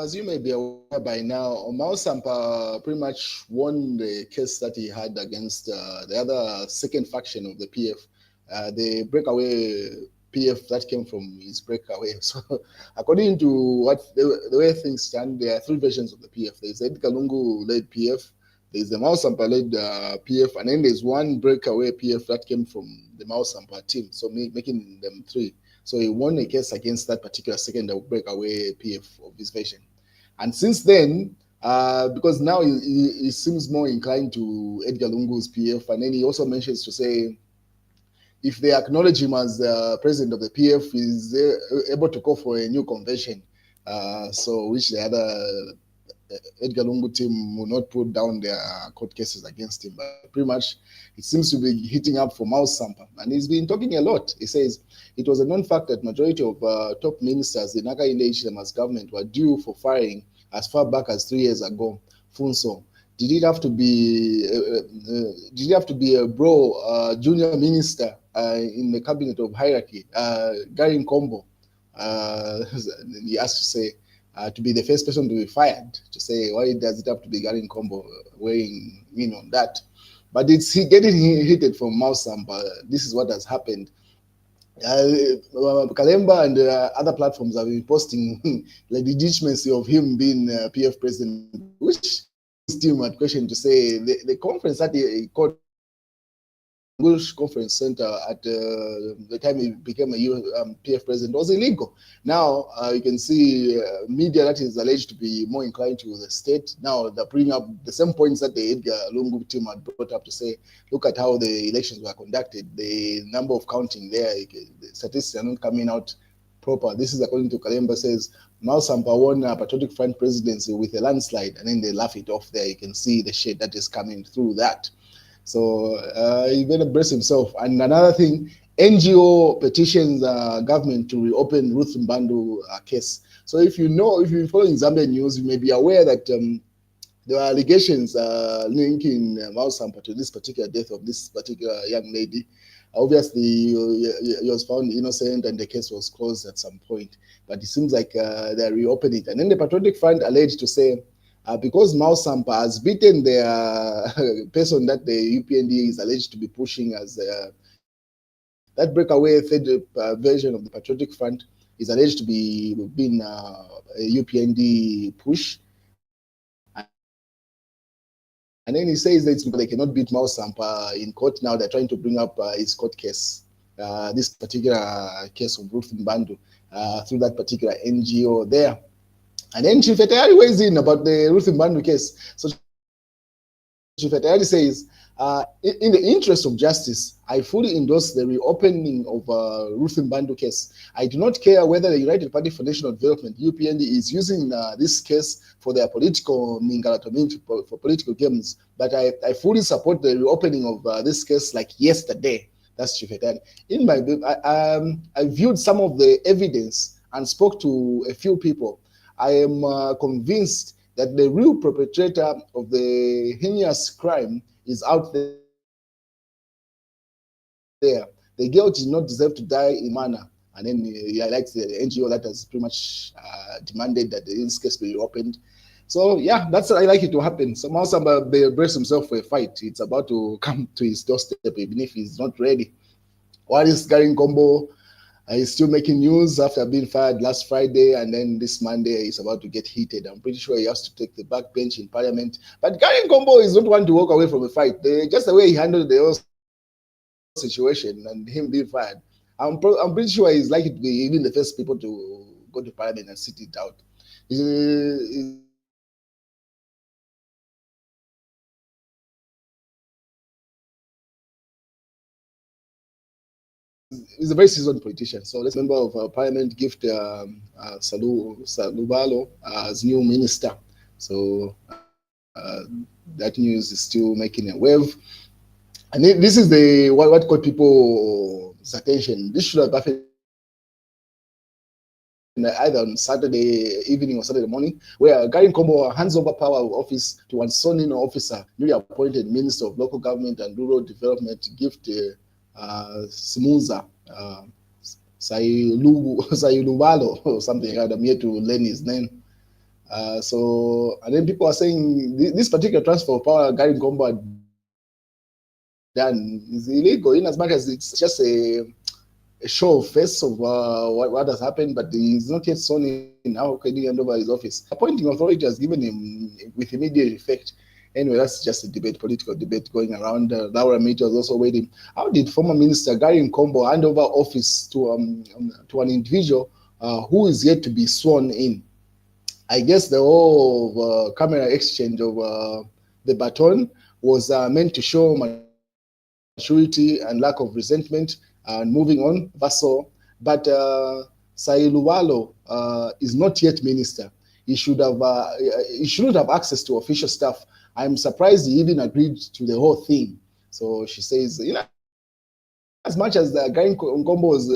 as you may be aware by now, Sampa pretty much won the case that he had against the other second faction of the PF, the breakaway PF that came from his breakaway. So, according to what the way things stand, there are three versions of the PF. There's the Edgar Lungu-led PF, there's the Sampa-led PF, and then there's one breakaway PF that came from the Sampa team, so making them three. So he won a case against that particular second breakaway PF of his version. And since then, because now he seems more inclined to Edgar Lungu's PF, and then he also mentions to say, if they acknowledge him as the president of the PF, he's able to call for a new convention. So which the other Edgar Lungu team will not put down their court cases against him. But pretty much it seems to be hitting up for Sampa. And he's been talking a lot. He says it was a known fact that majority of top ministers in Hakainde Hichilema's government were due for firing as far back as 3 years ago. Funso. Did it have to be a junior minister in the cabinet of hierarchy, Gary Nkombo? He asked to say, to be the first person to be fired, to say, why does it have to be Gary Nkombo weighing in on that? But it's getting heated from Sampa. This is what has happened. Kalemba and other platforms have been posting the legitimacy of him being PF president, which team had questioned to say the conference that he called Conference Center at the time he became a PF president was illegal. Now you can see media that is alleged to be more inclined to the state. Now they're bringing up the same points that the Edgar Lungu team had brought up to say, look at how the elections were conducted, the number of counting there, the statistics are not coming out proper. This is according to Kalemba, says Sampa won a Patriotic Front presidency with a landslide, and then they laugh it off there. You can see the shade that is coming through that. So he better brace himself. And another thing, NGO petitions government to reopen Ruth Mbandu case. So if you're following Zambian news, you may be aware that there are allegations linking Sampa to this particular death of this particular young lady. Obviously, he was found innocent and the case was closed at some point. But it seems like they're reopening it. And then the Patriotic Front alleged to say, because Sampa has beaten their person that the UPND is alleged to be pushing as that breakaway third version of the Patriotic Front is alleged to be being a UPND push. And then he says that it's because they cannot beat Sampa in court. Now they're trying to bring up his court case, this particular case of Ruth Mbandu, through that particular NGO there. And then Chief Etayari weighs in about the Ruth Mbandu case. So Chief Etayari says, in the interest of justice, I fully endorse the reopening of Ruth Mbandu case. I do not care whether the United Party for National Development, UPND, is using this case for their political for political games, but I fully support the reopening of this case like yesterday. That's Chief Etayari. In my book, I viewed some of the evidence and spoke to a few people. I am convinced that the real perpetrator of the heinous crime is out there. The girl did not deserve to die in manner. And then he highlights the NGO that has pretty much demanded that this case be reopened. So yeah, that's what I like it to happen. Somehow somebody brace himself for a fight. It's about to come to his doorstep, even if he's not ready. What is Gary Nkombo? He's still making news after being fired last Friday, and then this Monday he's about to get heated. I'm pretty sure he has to take the back bench in Parliament. But Gary Nkombo is not one to walk away from a fight. Just the way he handled the whole situation and him being fired, I'm pretty sure he's likely to be even the first people to go to Parliament and sit it out. He's a very seasoned politician. So let's member of Parliament gift Salubalo as new minister. So that news is still making a wave. And this is the what caught people's attention. This should have happened either on Saturday evening or Saturday morning, where Gary Nkombo hands over power of office to one sworn-in officer, newly appointed Minister of Local Government and Rural Development, gift Smuza Sayulubalo or something like that. I'm here to learn his name. So, and then people are saying this particular transfer of power Gary Nkombo had done is illegal, in as much as it's just a show of face of what has happened, but he's not yet sworn in. How can he hand over his office? Appointing authority has given him with immediate effect. Anyway, that's just a debate, political debate going around. Laura Meet was also waiting. How did former Minister Gary Nkombo hand over office to an individual who is yet to be sworn in? I guess the whole camera exchange of the baton was meant to show maturity and lack of resentment and moving on. That's all. But Sailuwalo is not yet minister. He shouldn't have access to official staff. I'm surprised he even agreed to the whole thing. So she says, as much as the guy Nkombo's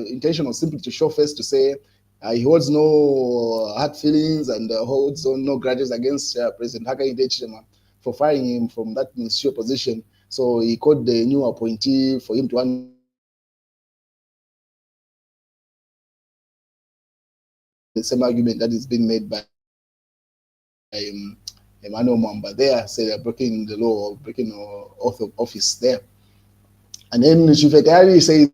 intention was simply to show face to say he holds no hard feelings and holds no grudges against President Hakainde Hichilema for firing him from that ministerial position. So he called the new appointee for him to hand the same argument that is being made by Emmanuel Mwamba there, say they're breaking the law, breaking oath of office there. And then Shifetari says,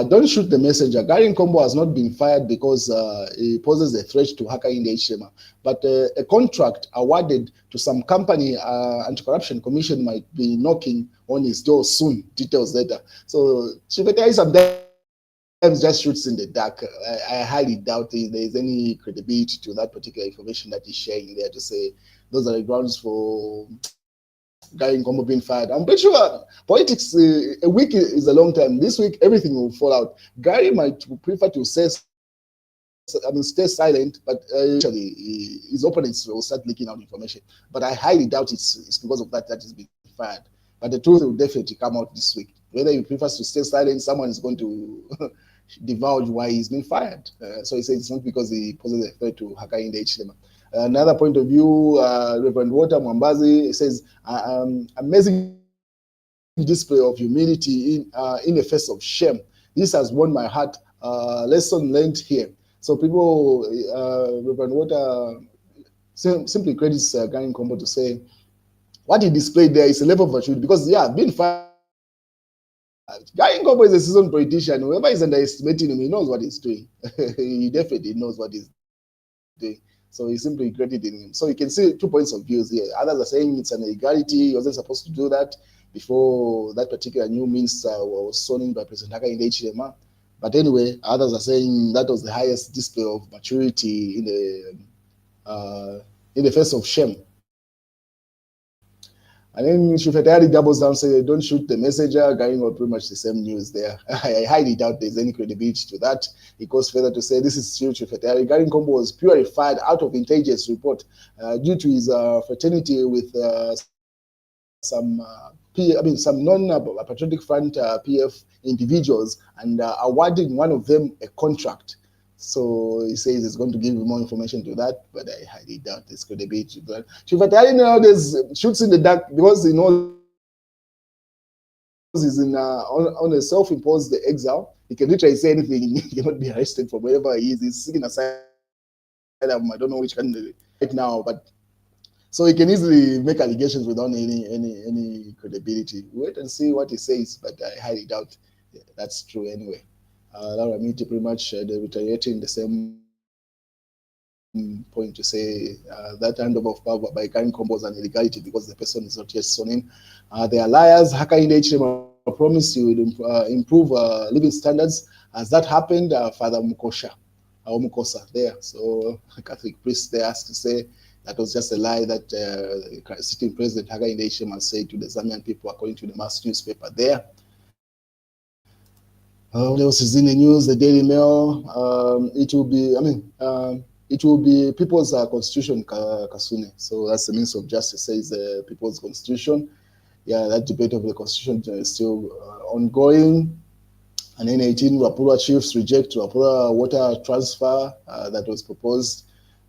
don't shoot the messenger. Gary Nkombo has not been fired because he poses a threat to Hakainde Hichilema, but a contract awarded to some company, Anti-Corruption Commission, might be knocking on his door soon. Details later. So Shifetari sometimes just shoots in the dark. I highly doubt there is any credibility to that particular information that he's sharing there to say those are the grounds for Gary Nkombo being fired. I'm pretty sure politics, a week is a long time. This week, everything will fall out. Gary might prefer to stay silent, but actually his opponents will start leaking out information. But I highly doubt it's because of that he's been fired. But the truth will definitely come out this week. Whether he prefers to stay silent, someone is going to divulge why he's been fired. So he says it's not because he poses a threat to Hakainde Hichilema. Another point of view, Reverend Walter Mwambazi says, amazing display of humility in the face of shame. This has won my heart. Lesson learned here. So people, Reverend Walter simply credits Gary Nkombo to say what he displayed there is a level of maturity because, being fired. Gary Nkombo is a seasoned politician. Whoever is underestimating him, he knows what he's doing. He definitely knows what he's doing. So he's simply crediting him. So you can see 2 points of views here. Others are saying it's an illegality. He wasn't supposed to do that before that particular new minister was sworn in by President Hakainde Hichilema. But anyway, others are saying that was the highest display of maturity in the face of shame. And then Shufetari doubles down, say, don't shoot the messenger, going on pretty much the same news there. I highly doubt there's any credibility to that. He goes further to say, this is true, Shufetari. Gary Nkombo was purified out of intelligence report due to his fraternity with some non-patriotic front PF individuals and awarding one of them a contract. So he says he's going to give more information to that, but I highly doubt there's credibility to that. Shivatari nowadays shoots in the dark because he knows he's on a self-imposed exile. He can literally say anything. He cannot be arrested from wherever he is. He's seeking asylum. I don't know which country right now, but so he can easily make allegations without any credibility. Wait and see what he says, but I highly doubt that's true anyway. Laura Miti pretty much they're reiterating the same point to say that handover of power by Gary Nkombo is an illegality because the person is not yet sworn in. They are liars. Hakainde Hichilema promised he would improve living standards. As that happened, Father Mukosa there. So Catholic priest there has to say that was just a lie that sitting President Hakainde Hichilema said to the Zambian people, according to the mass newspaper there. What else is in the news? The Daily Mail. It will be People's Constitution, Kasune. So that's the Minister of Justice says the People's Constitution. Yeah, that debate of the Constitution is still ongoing. And then 18 Wapura chiefs reject Wapura water transfer that was proposed.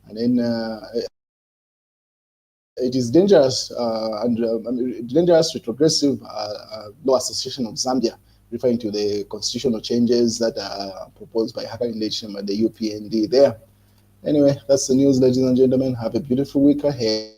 And then it is dangerous dangerous retrogressive law association of Zambia, referring to the constitutional changes that are proposed by Hakainde Hichilema and the UPND there. Anyway, that's the news, ladies and gentlemen. Have a beautiful week ahead.